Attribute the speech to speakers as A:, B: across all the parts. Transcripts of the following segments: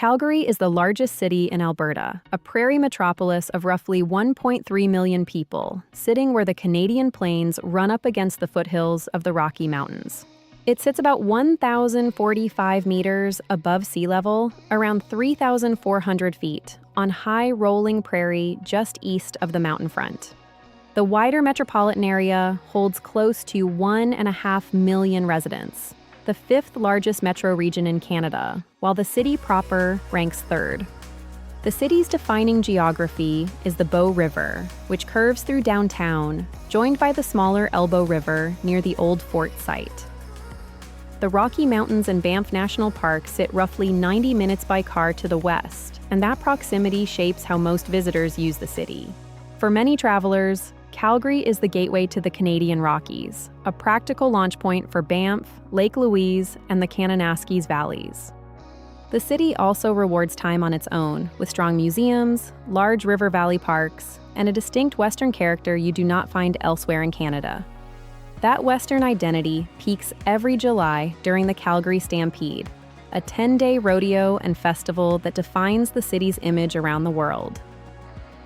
A: Calgary is the largest city in Alberta, a prairie metropolis of roughly 1.3 million people, sitting where the Canadian plains run up against the foothills of the Rocky Mountains. It sits about 1,045 meters above sea level, around 3,400 feet, on high rolling prairie just east of the mountain front. The wider metropolitan area holds close to 1.5 million residents, the fifth largest metro region in Canada, while the city proper ranks third. The city's defining geography is the Bow River, which curves through downtown, joined by the smaller Elbow River near the old fort site. The Rocky Mountains and Banff National Park sit roughly 90 minutes by car to the west, and that proximity shapes how most visitors use the city. For many travelers, Calgary is the gateway to the Canadian Rockies, a practical launch point for Banff, Lake Louise, and the Kananaskis valleys. The city also rewards time on its own, with strong museums, large river valley parks, and a distinct Western character you do not find elsewhere in Canada. That Western identity peaks every July during the Calgary Stampede, a 10-day rodeo and festival that defines the city's image around the world.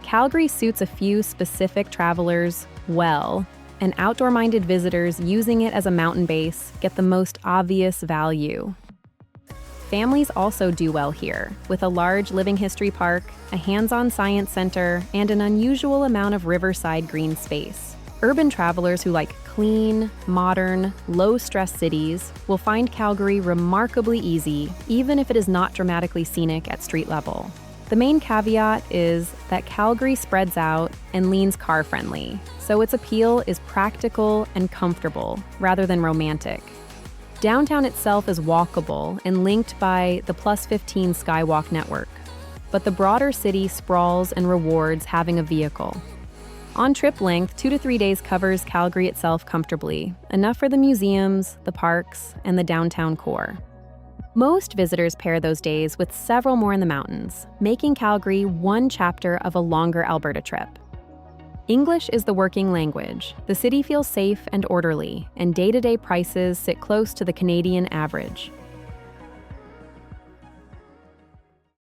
A: Calgary suits a few specific travelers well, and outdoor-minded visitors using it as a mountain base get the most obvious value. Families also do well here, with a large living history park, a hands-on science center, and an unusual amount of riverside green space. Urban travelers who like clean, modern, low-stress cities will find Calgary remarkably easy, even if it is not dramatically scenic at street level. The main caveat is that Calgary spreads out and leans car-friendly, so its appeal is practical and comfortable rather than romantic. Downtown itself is walkable and linked by the +15 Skywalk network, but the broader city sprawls and rewards having a vehicle. On trip length, 2 to 3 days covers Calgary itself comfortably, enough for the museums, the parks, and the downtown core. Most visitors pair those days with several more in the mountains, making Calgary one chapter of a longer Alberta trip. English is the working language. The city feels safe and orderly, and day-to-day prices sit close to the Canadian average.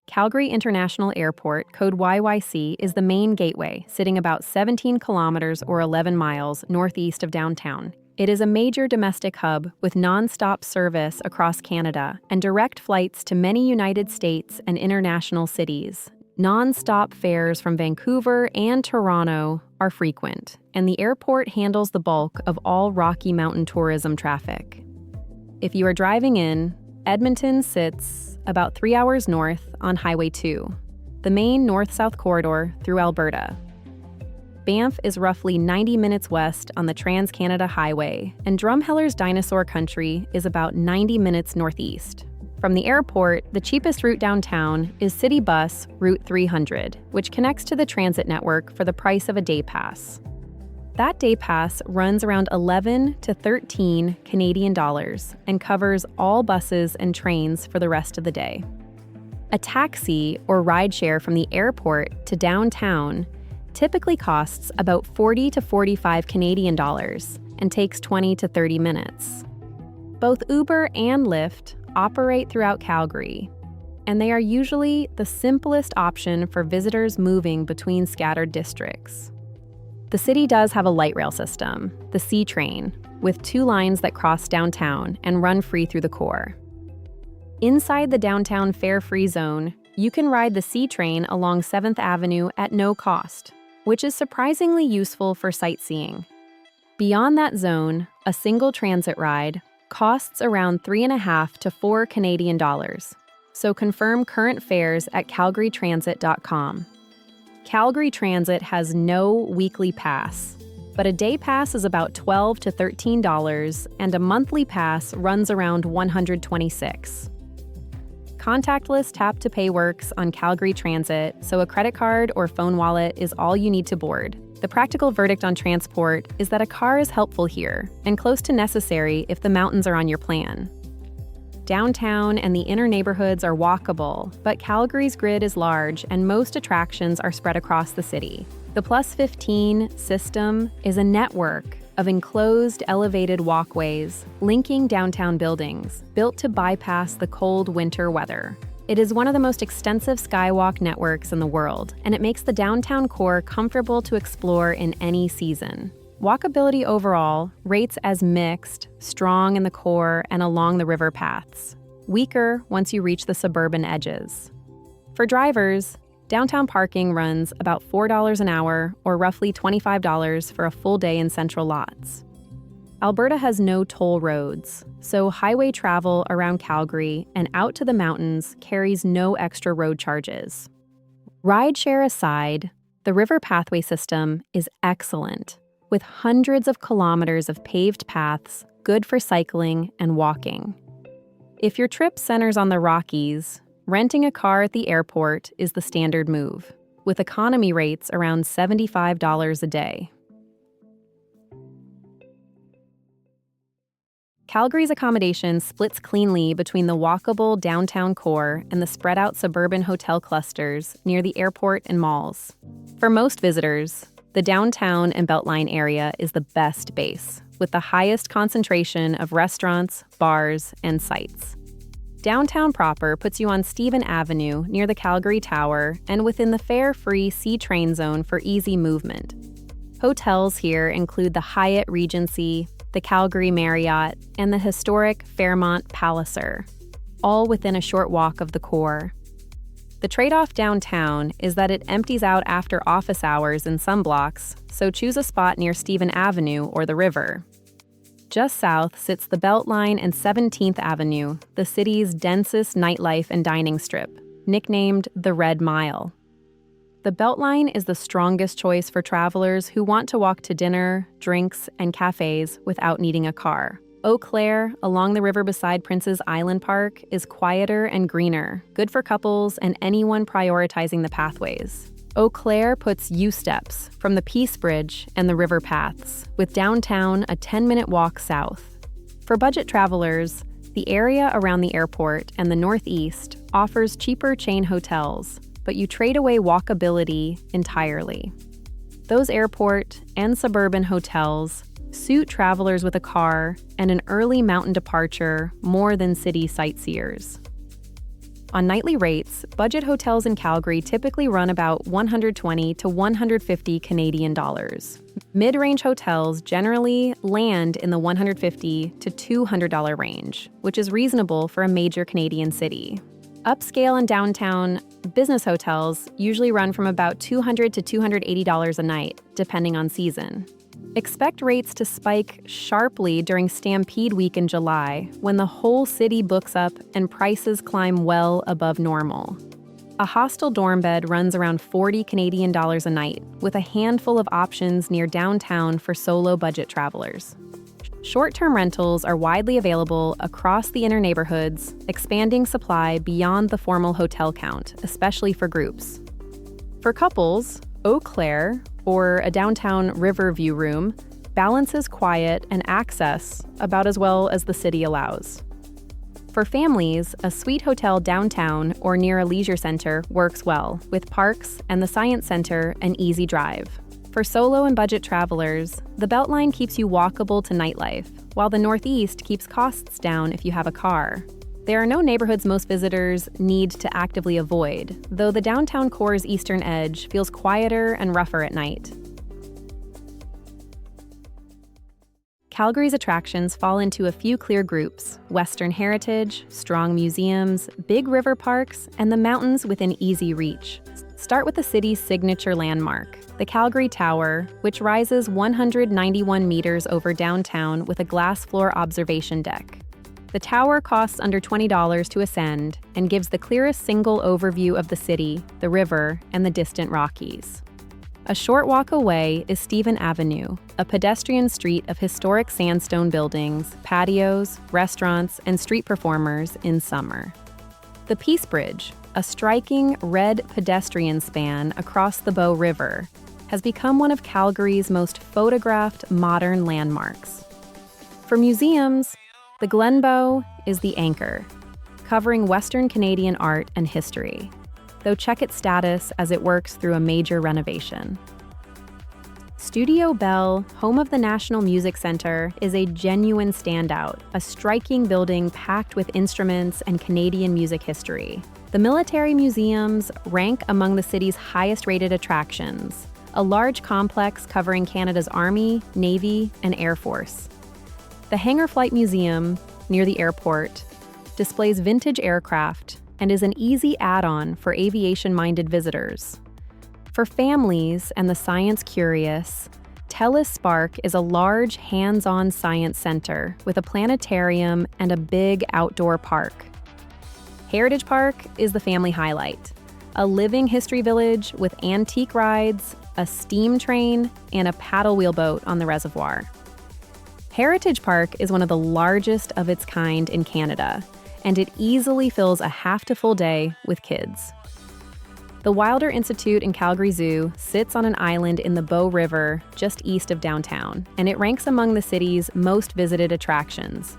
A: Calgary International Airport, code YYC, is the main gateway, sitting about 17 kilometers or 11 miles northeast of downtown. It is a major domestic hub with non-stop service across Canada and direct flights to many United States and international cities. Non-stop fares from Vancouver and Toronto are frequent, and the airport handles the bulk of all Rocky Mountain tourism traffic. If you are driving in, Edmonton sits about 3 hours north on Highway 2, the main north-south corridor through Alberta. Banff is roughly 90 minutes west on the Trans-Canada Highway, and Drumheller's Dinosaur Country is about 90 minutes northeast. From the airport, the cheapest route downtown is City Bus Route 300, which connects to the transit network for the price of a day pass. That day pass runs around 11 to 13 Canadian dollars and covers all buses and trains for the rest of the day. A taxi or rideshare from the airport to downtown typically costs about 40 to 45 Canadian dollars and takes 20 to 30 minutes. Both Uber and Lyft operate throughout Calgary, and they are usually the simplest option for visitors moving between scattered districts. The city does have a light rail system, the C train, with 2 lines that cross downtown and run free through the core. Inside the downtown fare-free zone, you can ride the C train along 7th Avenue at no cost, which is surprisingly useful for sightseeing. Beyond that zone, a single transit ride costs around 3.5 to 4 Canadian dollars, so confirm current fares at calgarytransit.com. Calgary Transit has no weekly pass, but a day pass is about $12 to $13, and a monthly pass runs around $126. Contactless tap-to-pay works on Calgary Transit, so a credit card or phone wallet is all you need to board. The practical verdict on transport is that a car is helpful here and close to necessary if the mountains are on your plan. Downtown and the inner neighborhoods are walkable, but Calgary's grid is large and most attractions are spread across the city. The +15 system is a network of enclosed elevated walkways linking downtown buildings, built to bypass the cold winter weather. It is one of the most extensive skywalk networks in the world, and it makes the downtown core comfortable to explore in any season. Walkability overall rates as mixed, strong in the core and along the river paths, weaker once you reach the suburban edges. For drivers, downtown parking runs about $4 an hour or roughly $25 for a full day in central lots. Alberta has no toll roads, so highway travel around Calgary and out to the mountains carries no extra road charges. Rideshare aside, the river pathway system is excellent, with hundreds of kilometers of paved paths good for cycling and walking. If your trip centers on the Rockies, renting a car at the airport is the standard move, with economy rates around $75 a day. Calgary's accommodation splits cleanly between the walkable downtown core and the spread-out suburban hotel clusters near the airport and malls. For most visitors, the downtown and Beltline area is the best base, with the highest concentration of restaurants, bars, and sites. Downtown proper puts you on Stephen Avenue near the Calgary Tower and within the fare-free C-train zone for easy movement. Hotels here include the Hyatt Regency, the Calgary Marriott, and the historic Fairmont Palliser, all within a short walk of the core. The trade-off downtown is that it empties out after office hours in some blocks, so choose a spot near Stephen Avenue or the river. Just south sits the Beltline and 17th Avenue, the city's densest nightlife and dining strip, nicknamed the Red Mile. The Beltline is the strongest choice for travelers who want to walk to dinner, drinks, and cafes without needing a car. Eau Claire, along the river beside Prince's Island Park, is quieter and greener, good for couples and anyone prioritizing the pathways. Eau Claire puts U-steps from the Peace Bridge and the river paths, with downtown a 10-minute walk south. For budget travelers, the area around the airport and the Northeast offers cheaper chain hotels, but you trade away walkability entirely. Those airport and suburban hotels suit travelers with a car and an early mountain departure more than city sightseers. On nightly rates, budget hotels in Calgary typically run about $120 to $150 Canadian dollars. Mid-range hotels generally land in the $150 to $200 range, which is reasonable for a major Canadian city. Upscale and downtown business hotels usually run from about $200 to $280 a night, depending on season. Expect rates to spike sharply during Stampede week in July, when the whole city books up and prices climb well above normal. A hostel dorm bed runs around $40 Canadian dollars a night, with a handful of options near downtown for solo budget travelers. Short-term rentals are widely available across the inner neighborhoods, expanding supply beyond the formal hotel count, especially for groups. For couples, Eau Claire, or a downtown river view room, balances quiet and access about as well as the city allows. For families, a suite hotel downtown or near a leisure center works well, with parks and the Science Center an easy drive. For solo and budget travelers, the Beltline keeps you walkable to nightlife, while the Northeast keeps costs down if you have a car. There are no neighborhoods most visitors need to actively avoid, though the downtown core's eastern edge feels quieter and rougher at night. Calgary's attractions fall into a few clear groups: Western heritage, strong museums, big river parks, and the mountains within easy reach. Start with the city's signature landmark, the Calgary Tower, which rises 191 meters over downtown with a glass floor observation deck. The tower costs under $20 to ascend and gives the clearest single overview of the city, the river, and the distant Rockies. A short walk away is Stephen Avenue, a pedestrian street of historic sandstone buildings, patios, restaurants, and street performers in summer. The Peace Bridge, a striking red pedestrian span across the Bow River, has become one of Calgary's most photographed modern landmarks. For museums, the Glenbow is the anchor, covering Western Canadian art and history, though check its status as it works through a major renovation. Studio Bell, home of the National Music Center, is a genuine standout, a striking building packed with instruments and Canadian music history. The military museums rank among the city's highest-rated attractions, a large complex covering Canada's Army, Navy, and Air Force. The Hangar Flight Museum, near the airport, displays vintage aircraft and is an easy add-on for aviation-minded visitors. For families and the science-curious, TELUS Spark is a large, hands-on science center with a planetarium and a big outdoor park. Heritage Park is the family highlight, a living history village with antique rides, a steam train, and a paddle wheel boat on the reservoir. Heritage Park is one of the largest of its kind in Canada, and it easily fills a half to full day with kids. The Wilder Institute in Calgary Zoo sits on an island in the Bow River just east of downtown, and it ranks among the city's most visited attractions.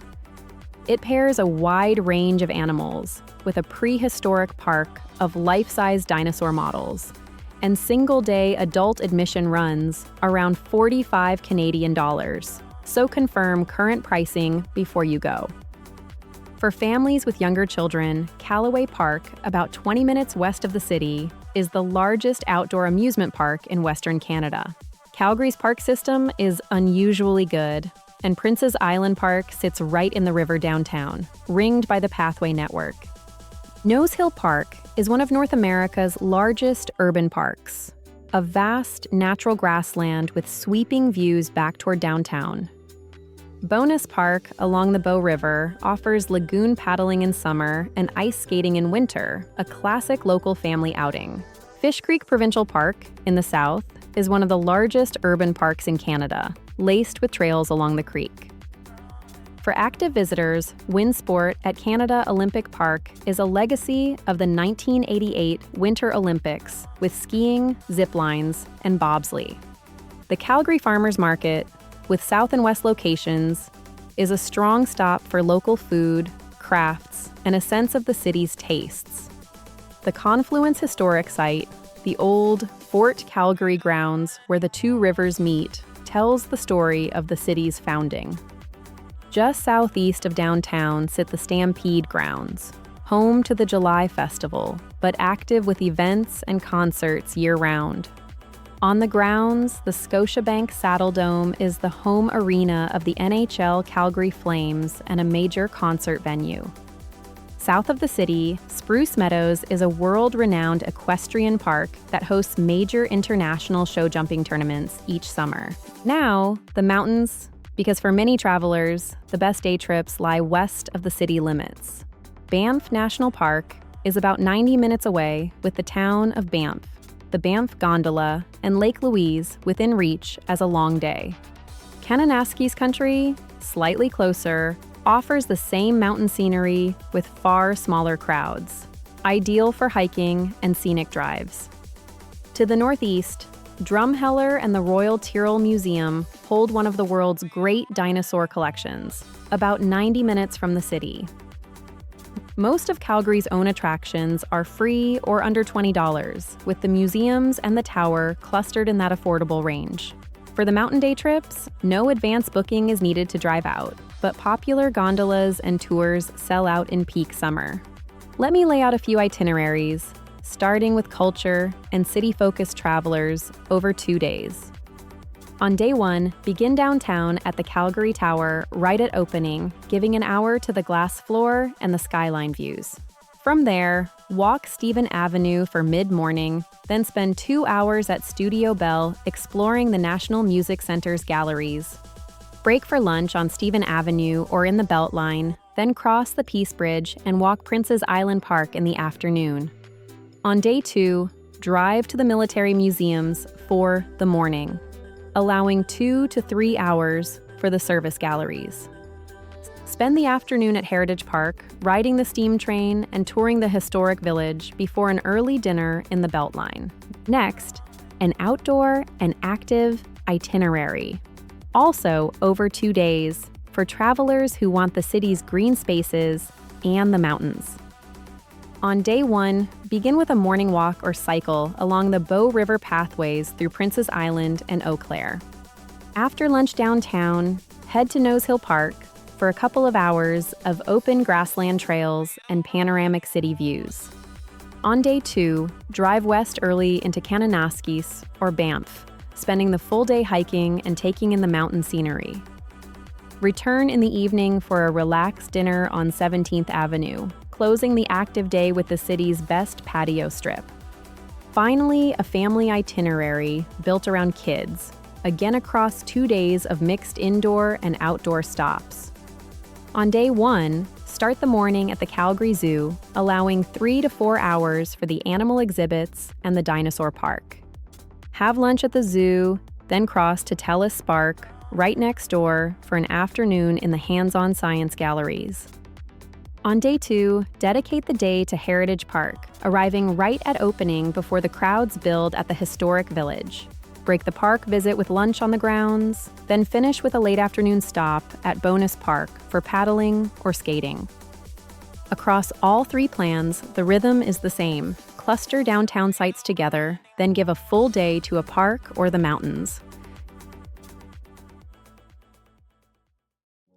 A: It pairs a wide range of animals with a prehistoric park of life-size dinosaur models, and single-day adult admission runs around 45 Canadian dollars, so confirm current pricing before you go. For families with younger children, Callaway Park, about 20 minutes west of the city, is the largest outdoor amusement park in Western Canada. Calgary's park system is unusually good, and Prince's Island Park sits right in the river downtown, ringed by the Pathway Network. Nose Hill Park is one of North America's largest urban parks, a vast natural grassland with sweeping views back toward downtown. Bonus Park along the Bow River offers lagoon paddling in summer and ice skating in winter, a classic local family outing. Fish Creek Provincial Park in the south is one of the largest urban parks in Canada, laced with trails along the creek. For active visitors, WinSport at Canada Olympic Park is a legacy of the 1988 Winter Olympics with skiing, zip lines, and bobsleigh. The Calgary Farmers Market, with south and west locations, is a strong stop for local food, crafts, and a sense of the city's tastes. The Confluence Historic Site, the old Fort Calgary grounds where the two rivers meet, tells the story of the city's founding. Just southeast of downtown sit the Stampede grounds, home to the July Festival, but active with events and concerts year-round. On the grounds, the Scotiabank Saddledome is the home arena of the NHL Calgary Flames and a major concert venue. South of the city, Spruce Meadows is a world-renowned equestrian park that hosts major international show jumping tournaments each summer. Now, the mountains, because for many travelers, the best day trips lie west of the city limits. Banff National Park is about 90 minutes away, with the town of Banff, the Banff Gondola, and Lake Louise within reach as a long day. Kananaskis country, slightly closer, offers the same mountain scenery with far smaller crowds, ideal for hiking and scenic drives. To the northeast, Drumheller and the Royal Tyrrell Museum hold one of the world's great dinosaur collections, about 90 minutes from the city. Most of Calgary's own attractions are free or under $20, with the museums and the tower clustered in that affordable range. For the mountain day trips, no advance booking is needed to drive out, but popular gondolas and tours sell out in peak summer. Let me lay out a few itineraries, starting with culture and city-focused travelers over 2 days. On day 1, begin downtown at the Calgary Tower right at opening, giving an hour to the glass floor and the skyline views. From there, walk Stephen Avenue for mid-morning, then spend 2 hours at Studio Bell exploring the National Music Center's galleries. Break for lunch on Stephen Avenue or in the Beltline, then cross the Peace Bridge and walk Prince's Island Park in the afternoon. On day 2, drive to the military museums for the morning, allowing 2 to 3 hours for the service galleries. Spend the afternoon at Heritage Park, riding the steam train and touring the historic village before an early dinner in the Beltline. Next, an outdoor and active itinerary. Also over 2 days for travelers who want the city's green spaces and the mountains. On day 1, begin with a morning walk or cycle along the Bow River pathways through Prince's Island and Eau Claire. After lunch downtown, head to Nose Hill Park for a couple of hours of open grassland trails and panoramic city views. On day 2, drive west early into Kananaskis or Banff, spending the full day hiking and taking in the mountain scenery. Return in the evening for a relaxed dinner on 17th Avenue, closing the active day with the city's best patio strip. Finally, a family itinerary built around kids, again across 2 days of mixed indoor and outdoor stops. On day 1, start the morning at the Calgary Zoo, allowing 3 to 4 hours for the animal exhibits and the dinosaur park. Have lunch at the zoo, then cross to Telus Spark, right next door, for an afternoon in the hands-on science galleries. On day 2, dedicate the day to Heritage Park, arriving right at opening before the crowds build at the historic village. Break the park visit with lunch on the grounds, then finish with a late afternoon stop at Bonus Park for paddling or skating. Across all 3 plans, the rhythm is the same. Cluster downtown sites together, then give a full day to a park or the mountains.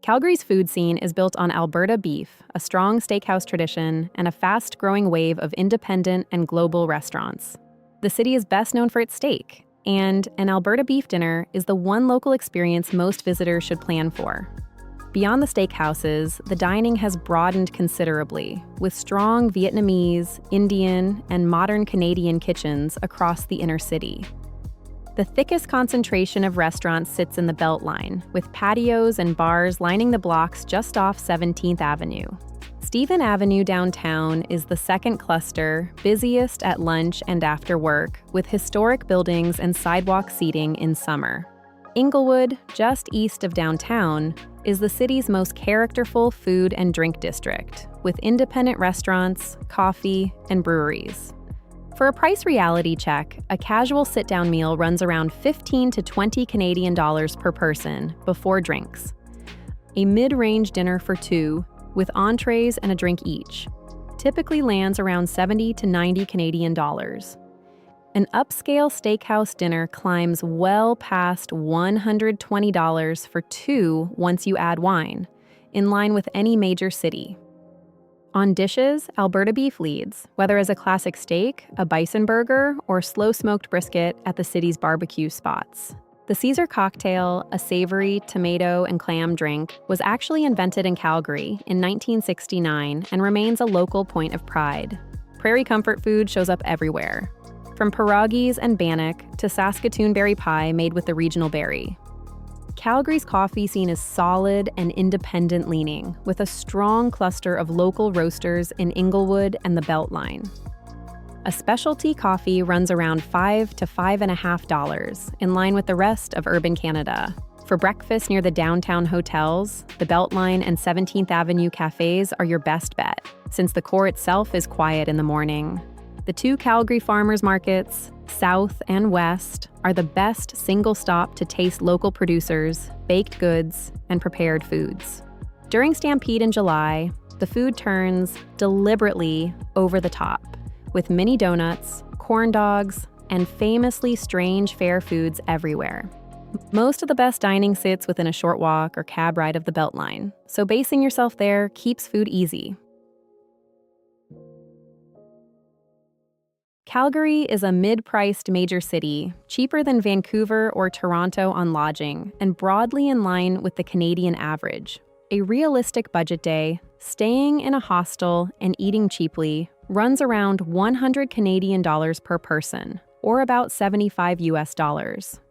A: Calgary's food scene is built on Alberta beef, a strong steakhouse tradition, and a fast-growing wave of independent and global restaurants. The city is best known for its steak, and an Alberta beef dinner is the one local experience most visitors should plan for. Beyond the steakhouses, the dining has broadened considerably, with strong Vietnamese, Indian, and modern Canadian kitchens across the inner city. The thickest concentration of restaurants sits in the Beltline, with patios and bars lining the blocks just off 17th Avenue. Stephen Avenue downtown is the second cluster, busiest at lunch and after work, with historic buildings and sidewalk seating in summer. Inglewood, just east of downtown, is the city's most characterful food and drink district, with independent restaurants, coffee, and breweries. For a price reality check, a casual sit-down meal runs around 15 to 20 Canadian dollars per person before drinks. A mid-range dinner for 2, with entrees and a drink each, typically lands around 70 to 90 Canadian dollars. An upscale steakhouse dinner climbs well past $120 for 2 once you add wine, in line with any major city. On dishes, Alberta beef leads, whether as a classic steak, a bison burger, or slow-smoked brisket at the city's barbecue spots. The Caesar cocktail, a savory tomato and clam drink, was actually invented in Calgary in 1969 and remains a local point of pride. Prairie comfort food shows up everywhere, from pierogies and bannock to Saskatoon berry pie made with the regional berry. Calgary's coffee scene is solid and independent-leaning, with a strong cluster of local roasters in Inglewood and the Beltline. A specialty coffee runs around $5 to $5.50, in line with the rest of urban Canada. For breakfast near the downtown hotels, the Beltline and 17th Avenue cafes are your best bet, since the core itself is quiet in the morning. The 2 Calgary farmers markets, South and West, are the best single stop to taste local producers, baked goods, and prepared foods. During Stampede in July, the food turns deliberately over the top, with mini donuts, corn dogs, and famously strange fair foods everywhere. Most of the best dining sits within a short walk or cab ride of the Beltline, so basing yourself there keeps food easy. Calgary is a mid-priced major city, cheaper than Vancouver or Toronto on lodging, and broadly in line with the Canadian average. A realistic budget day, staying in a hostel and eating cheaply, runs around 100 Canadian dollars per person, or about 75 US dollars.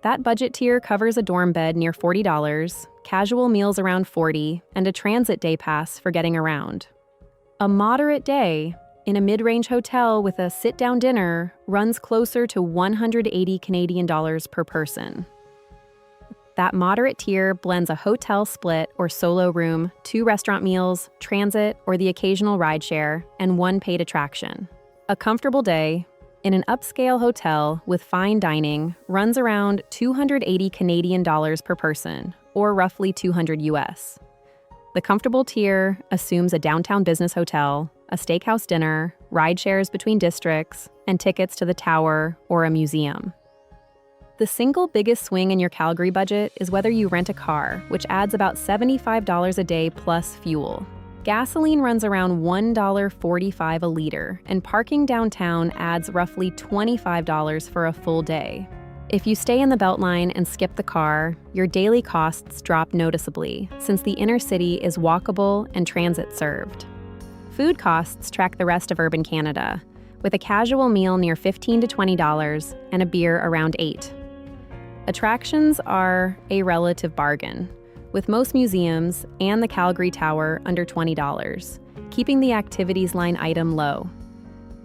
A: That budget tier covers a dorm bed near $40, casual meals around $40, and a transit day pass for getting around. A moderate day in a mid-range hotel with a sit-down dinner runs closer to 180 Canadian dollars per person. That moderate tier blends a hotel split or solo room, 2 restaurant meals, transit, or the occasional rideshare, and 1 paid attraction. A comfortable day in an upscale hotel with fine dining runs around 280 Canadian dollars per person, or roughly 200 US. The comfortable tier assumes a downtown business hotel, a steakhouse dinner, ride shares between districts, and tickets to the tower or a museum. The single biggest swing in your Calgary budget is whether you rent a car, which adds about $75 a day plus fuel. Gasoline runs around $1.45 a liter, and parking downtown adds roughly $25 for a full day. If you stay in the Beltline and skip the car, your daily costs drop noticeably, since the inner city is walkable and transit-served. Food costs track the rest of urban Canada, with a casual meal near $15 to $20 and a beer around $8. Attractions are a relative bargain, with most museums and the Calgary Tower under $20, keeping the activities line item low.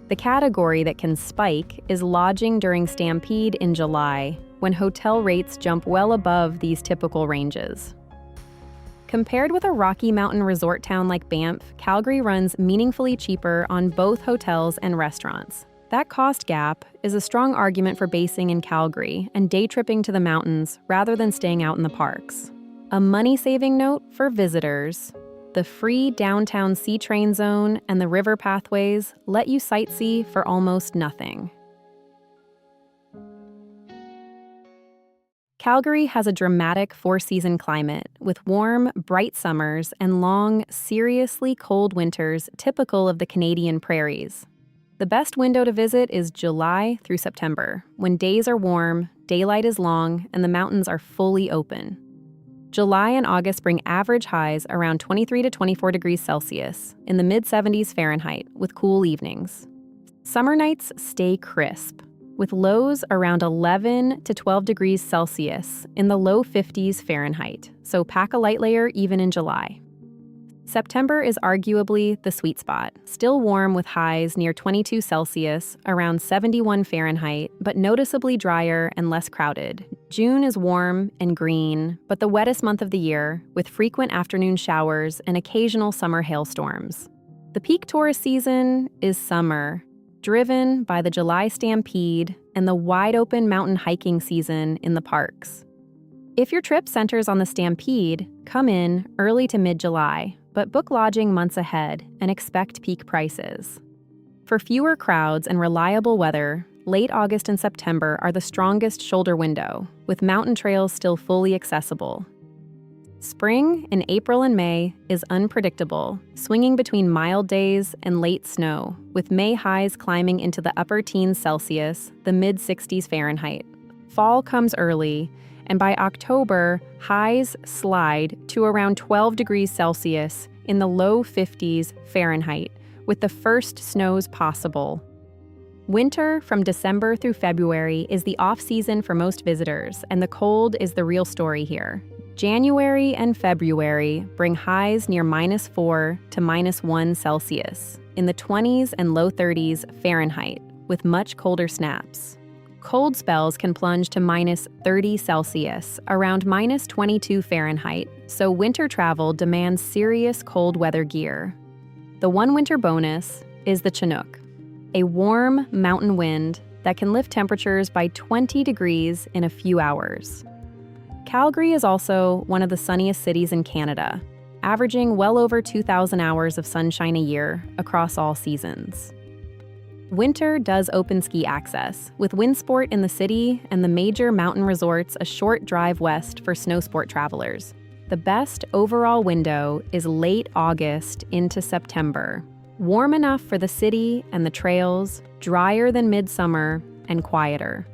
A: The category that can spike is lodging during Stampede in July, when hotel rates jump well above these typical ranges. Compared with a Rocky Mountain resort town like Banff, Calgary runs meaningfully cheaper on both hotels and restaurants. That cost gap is a strong argument for basing in Calgary and day tripping to the mountains rather than staying out in the parks. A money-saving note for visitors: the free downtown C-train zone and the river pathways let you sightsee for almost nothing. Calgary has a dramatic four-season climate with warm, bright summers and long, seriously cold winters typical of the Canadian prairies. The best window to visit is July through September, when days are warm, daylight is long, and the mountains are fully open. July and August bring average highs around 23 to 24 degrees Celsius, in the mid-70s Fahrenheit, with cool evenings. Summer nights stay crisp, with lows around 11 to 12 degrees Celsius, in the low 50s Fahrenheit, so pack a light layer even in July. September is arguably the sweet spot, still warm with highs near 22 Celsius, around 71 Fahrenheit, but noticeably drier and less crowded. June is warm and green, but the wettest month of the year, with frequent afternoon showers and occasional summer hailstorms. The peak tourist season is summer, driven by the July Stampede and the wide-open mountain hiking season in the parks. If your trip centers on the Stampede, come in early to mid-July, but book lodging months ahead and expect peak prices. For fewer crowds and reliable weather, late August and September are the strongest shoulder window, with mountain trails still fully accessible. Spring in April and May is unpredictable, swinging between mild days and late snow, with May highs climbing into the upper teens Celsius, the mid-60s Fahrenheit. Fall comes early, and by October, highs slide to around 12 degrees Celsius in the low 50s Fahrenheit, with the first snows possible. Winter from December through February is the off-season for most visitors, and the cold is the real story here. January and February bring highs near -4 to -1 Celsius, in the 20s and low 30s Fahrenheit, with much colder snaps. Cold spells can plunge to -30 Celsius, around -22 Fahrenheit, so winter travel demands serious cold weather gear. The one winter bonus is the Chinook, a warm mountain wind that can lift temperatures by 20 degrees in a few hours. Calgary is also one of the sunniest cities in Canada, averaging well over 2,000 hours of sunshine a year across all seasons. Winter does open ski access, with Windsport in the city and the major mountain resorts a short drive west for snowsport travelers. The best overall window is late August into September, warm enough for the city and the trails, drier than midsummer, and quieter.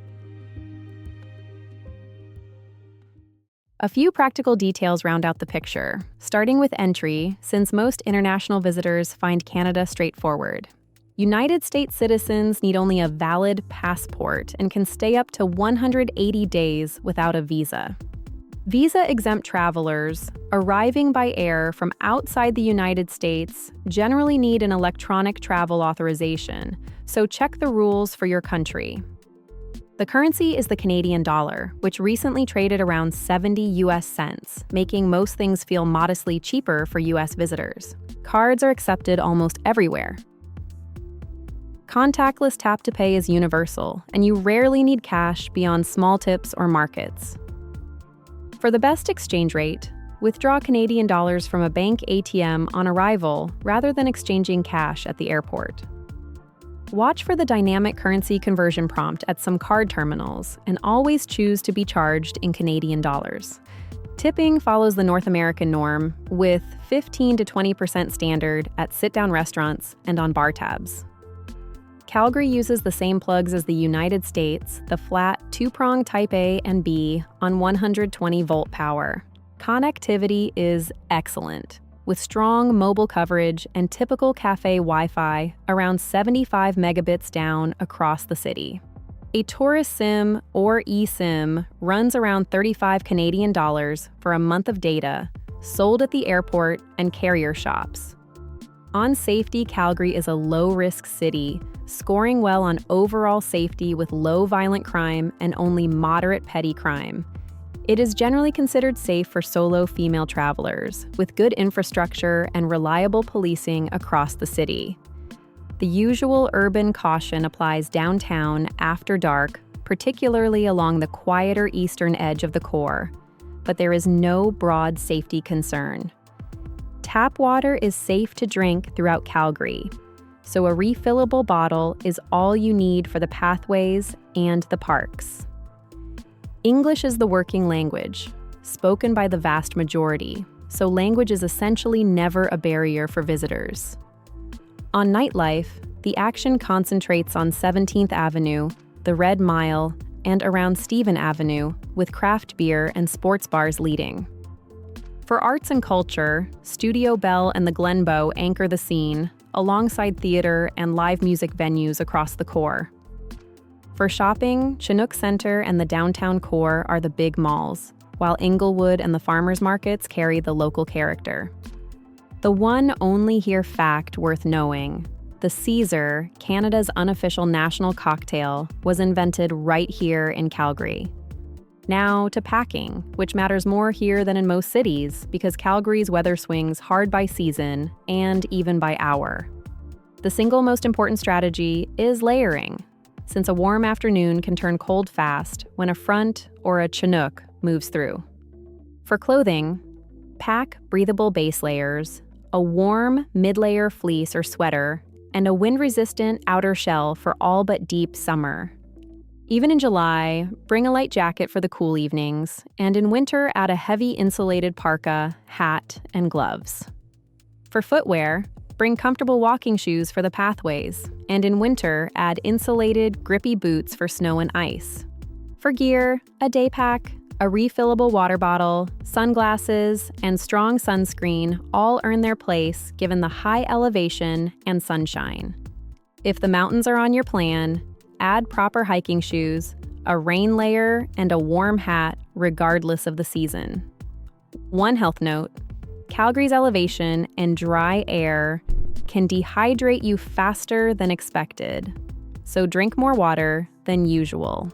A: A few practical details round out the picture, starting with entry, since most international visitors find Canada straightforward. United States citizens need only a valid passport and can stay up to 180 days without a visa. Visa-exempt travelers arriving by air from outside the United States generally need an electronic travel authorization, so check the rules for your country. The currency is the Canadian dollar, which recently traded around 70 US cents, making most things feel modestly cheaper for US visitors. Cards are accepted almost everywhere. Contactless tap-to-pay is universal, and you rarely need cash beyond small tips or markets. For the best exchange rate, Withdraw Canadian dollars from a bank ATM on arrival rather than exchanging cash at the airport. Watch for the dynamic currency conversion prompt at some card terminals and always choose to be charged in Canadian dollars. Tipping follows the North American norm, with 15 to 20% standard at sit-down restaurants and on bar tabs. Calgary uses the same plugs as the United States, the flat two-prong Type A and B on 120-volt power. Connectivity is excellent, with strong mobile coverage and typical cafe Wi-Fi around 75 megabits down across the city. A tourist SIM or eSIM runs around 35 Canadian dollars for a month of data, sold at the airport and carrier shops. On safety, Calgary is a low-risk city, scoring well on overall safety with low violent crime and only moderate petty crime. It is generally considered safe for solo female travelers, with good infrastructure and reliable policing across the city. The usual urban caution applies downtown after dark, particularly along the quieter eastern edge of the core, but there is no broad safety concern. Tap water is safe to drink throughout Calgary, so a refillable bottle is all you need for the pathways and the parks. English is the working language, spoken by the vast majority, so language is essentially never a barrier for visitors. On nightlife, the action concentrates on 17th Avenue, the Red Mile, and around Stephen Avenue, with craft beer and sports bars leading. For arts and culture, Studio Bell and the Glenbow anchor the scene, alongside theater and live music venues across the core. For shopping, Chinook Center and the downtown core are the big malls, while Inglewood and the farmers markets carry the local character. The one only here fact worth knowing: the Caesar, Canada's unofficial national cocktail, was invented right here in Calgary. Now to packing, which matters more here than in most cities because Calgary's weather swings hard by season and even by hour. The single most important strategy is layering, since a warm afternoon can turn cold fast when a front or a Chinook moves through. For clothing, pack breathable base layers, a warm mid-layer fleece or sweater, and a wind-resistant outer shell for all but deep summer. Even in July, bring a light jacket for the cool evenings, and in winter add a heavy insulated parka, hat, and gloves. For footwear, bring comfortable walking shoes for the pathways, and in winter, add insulated, grippy boots for snow and ice. For gear, a day pack, a refillable water bottle, sunglasses, and strong sunscreen all earn their place given the high elevation and sunshine. If the mountains are on your plan, add proper hiking shoes, a rain layer, and a warm hat regardless of the season. One health note: Calgary's elevation and dry air can dehydrate you faster than expected, so drink more water than usual.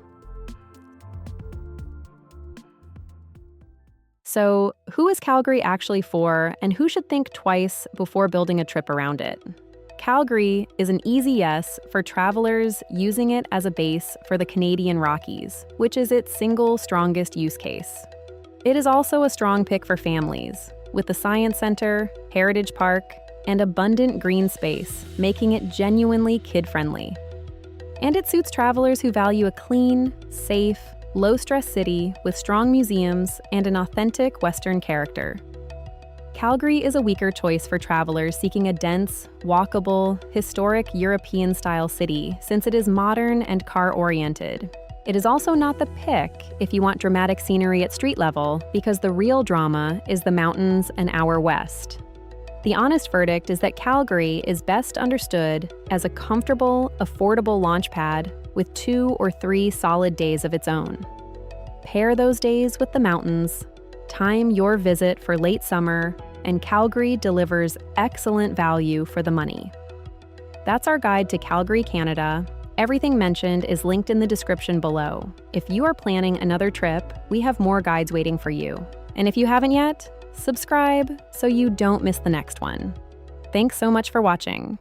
A: So, who is Calgary actually for, and who should think twice before building a trip around it? Calgary is an easy yes for travelers using it as a base for the Canadian Rockies, which is its single strongest use case. It is also a strong pick for families, with the Science Center, Heritage Park, and abundant green space, making it genuinely kid-friendly. And it suits travelers who value a clean, safe, low-stress city with strong museums and an authentic Western character. Calgary is a weaker choice for travelers seeking a dense, walkable, historic European-style city since it is modern and car-oriented. It is also not the pick if you want dramatic scenery at street level, because the real drama is the mountains an hour west. The honest verdict is that Calgary is best understood as a comfortable, affordable launchpad with 2 or 3 solid days of its own. Pair those days with the mountains, time your visit for late summer, and Calgary delivers excellent value for the money. That's our guide to Calgary, Canada. Everything mentioned is linked in the description below. If you are planning another trip, we have more guides waiting for you. And if you haven't yet, subscribe so you don't miss the next one. Thanks so much for watching.